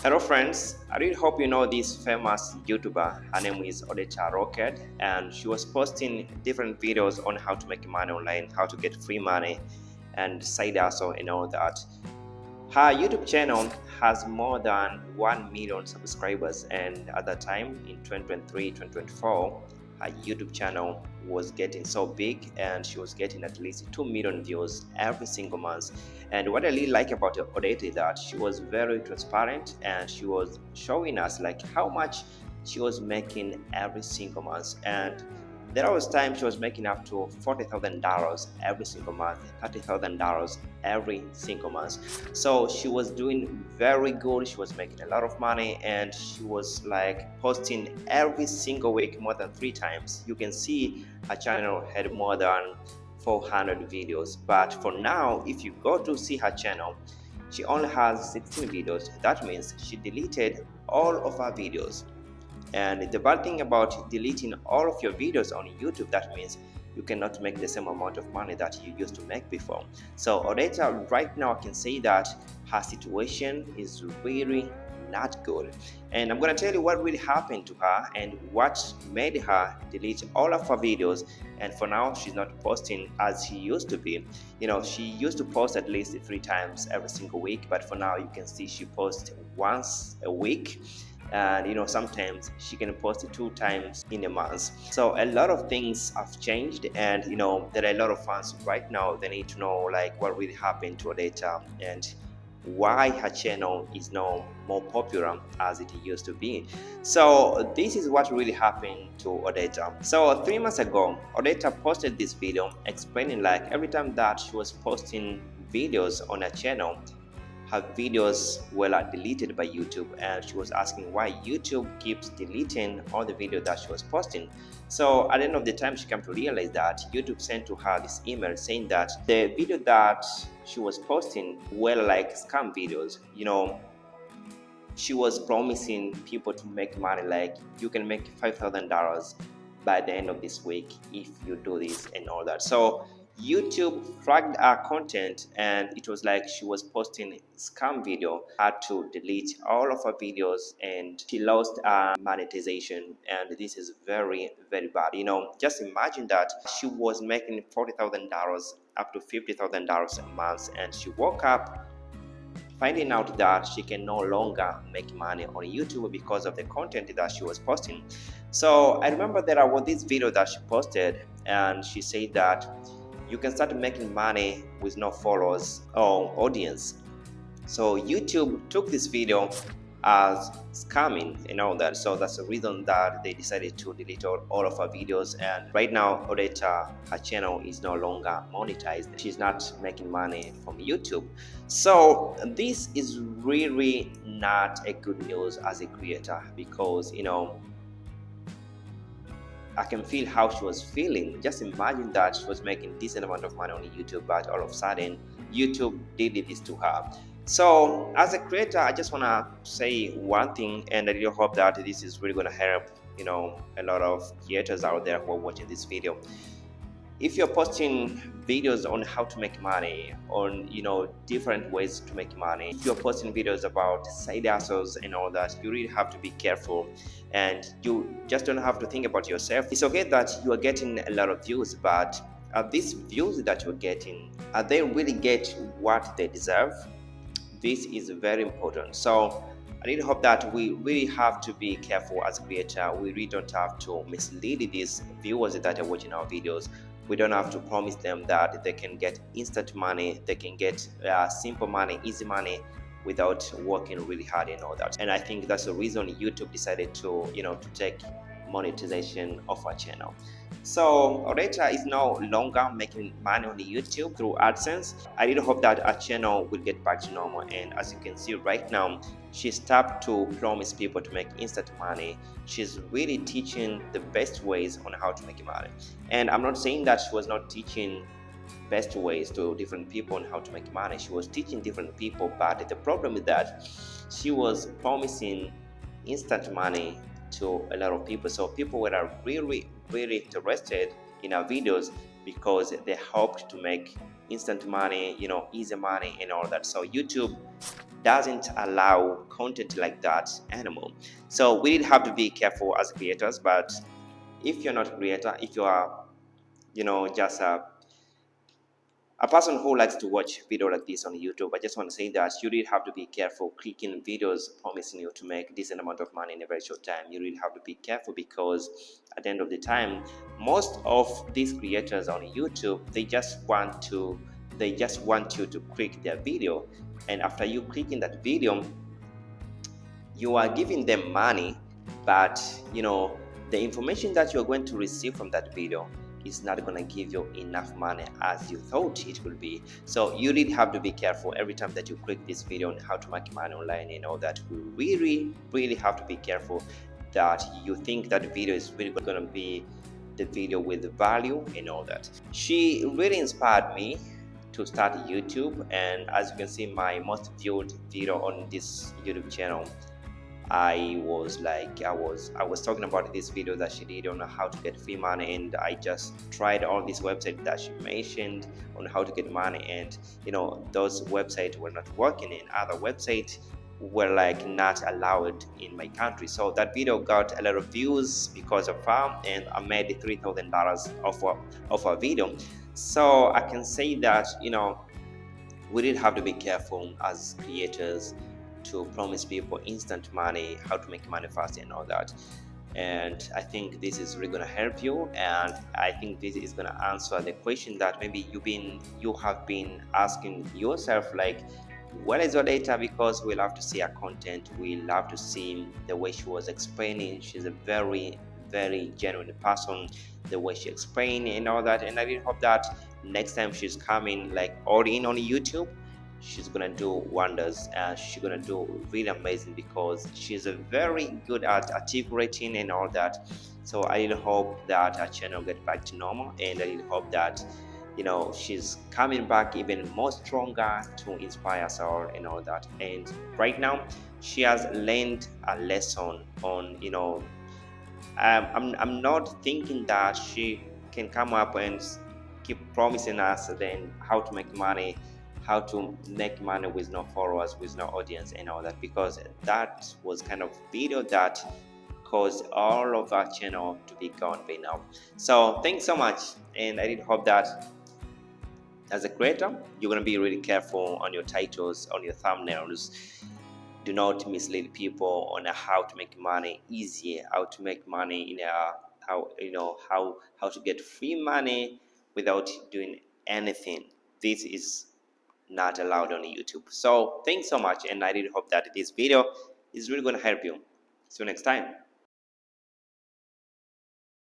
Hello friends, I really hope you know this famous YouTuber. Her name is Odetta Rockhead, and she was posting different videos on how to make money online, how to get free money and side hustle and all that. Her YouTube channel has more than 1 million subscribers, and at that time in 2023-2024, her YouTube channel was getting so big and she was getting at least 2 million views every single month. And what I really like about Odetta is that she was very transparent and she was showing us like how much she was making every single month. And there was time she was making up to $40,000 every single month, $30,000 every single month. So she was doing very good. She was making a lot of money, and she was like posting every single week more than 3 times. You can see her channel had more than 400 videos. But for now, if you go to see her channel, she only has 16 videos. That means she deleted all of her videos. And the bad thing about deleting all of your videos on YouTube, that means you cannot make the same amount of money that you used to make before. So Odetta right now, I can say that her situation is really not good. And I'm gonna tell you what really happened to her and what made her delete all of her videos. And for now, she's not posting as she used to be. You know, she used to post at least 3 times every single week, but for now you can see she posts once a week. And sometimes she can post it 2 times in a month. So a lot of things have changed, and there are a lot of fans right now. They need to know like what really happened to Odetta and why her channel is now more popular as it used to be. So this is what really happened to Odetta. So 3 months ago, Odetta posted this video explaining like every time that she was posting videos on her channel, her videos were deleted by YouTube, and she was asking why YouTube keeps deleting all the videos that she was posting. So at the end of the time, she came to realize that YouTube sent to her this email saying that the video that she was posting were like scam videos. She was promising people to make money, like you can make $5,000 by the end of this week if you do this and all that. So YouTube flagged her content, and it was like she was posting scam video, had to delete all of her videos, and she lost her monetization. And this is very, very bad. Just imagine that she was making $40,000 up to $50,000 a month, and she woke up finding out that she can no longer make money on YouTube because of the content that she was posting. So I remember there was this video that she posted, and she said that you can start making money with no followers or audience. So YouTube took this video as scamming and all that. So that's the reason that they decided to delete all of her videos. And right now, Odetta, her channel is no longer monetized. She's not making money from YouTube. So this is really not a good news as a creator, because I can feel how she was feeling. Just imagine that she was making decent amount of money on YouTube, but all of a sudden YouTube did this to her. So as a creator, I just want to say one thing, and I really hope that this is really going to help a lot of creators out there who are watching this video. If you're posting videos on how to make money, on different ways to make money, if you're posting videos about side hustles and all that, you really have to be careful, and you just don't have to think about yourself. It's okay that you are getting a lot of views, but are these views that you're getting, are they really get what they deserve? This is very important. So I really hope that we really have to be careful as a creator. We really don't have to mislead these viewers that are watching our videos. We don't have to promise them that they can get instant money, they can get simple money, easy money, without working really hard and all that. And I think that's the reason YouTube decided to to take monetization of our channel. So Odetta is no longer making money on the YouTube through AdSense. I really hope that our channel will get back to normal. And as you can see right now, she stopped to promise people to make instant money. She's really teaching the best ways on how to make money. And I'm not saying that she was not teaching best ways to different people on how to make money. She was teaching different people, but the problem is that she was promising instant money to a lot of people. So people were really interested in our videos because they hoped to make instant money, easy money and all that. So YouTube doesn't allow content like that anymore. So we have to be careful as creators. But if you're not a creator, if you are, just a person who likes to watch video like this on YouTube, I just want to say that you really have to be careful clicking videos promising you to make decent amount of money in a very short time. You really have to be careful, because at the end of the time, most of these creators on YouTube, they just want you to click their video, and after you clicking that video, you are giving them money, but the information that you're going to receive from that video is not going to give you enough money as you thought it would be. So you really have to be careful every time that you click this video on how to make money online. That we really have to be careful that you think that video is really going to be the video with value and all that. She really inspired me to start YouTube, and as you can see, my most viewed video on this YouTube channel, I was talking about this video that she did on how to get free money, and I just tried all these websites that she mentioned on how to get money, and those websites were not working, and other websites were not allowed in my country. So that video got a lot of views because of her, and I made $3,000 off a video. So I can say that we did have to be careful as creators to promise people instant money, how to make money fast and all that. And I think this is really going to help you, and I think this is going to answer the question that maybe you have been asking yourself, like, what is Odetta? Because we love to see her content, we love to see the way she was explaining. She's a very genuine person, the way she explained and all that. And I really hope that next time she's coming all in on YouTube, she's gonna do wonders, and she's gonna do really amazing, because she's a very good at articulating and all that. So I really hope that her channel get back to normal, and I really hope that she's coming back even more stronger to inspire us all and all that. And right now she has learned a lesson on I'm not thinking that she can come up and keep promising us then how to make money with no followers, with no audience and all that, because that was kind of video that caused all of our channel to be gone by now. So thanks so much, and I really hope that as a creator you're going to be really careful on your titles, on your thumbnails. Do not mislead people on how to make money easier, how to make money in how to get free money without doing anything. This is not allowed on YouTube. So thanks so much, and I really hope that this video is really going to help you. See you next time.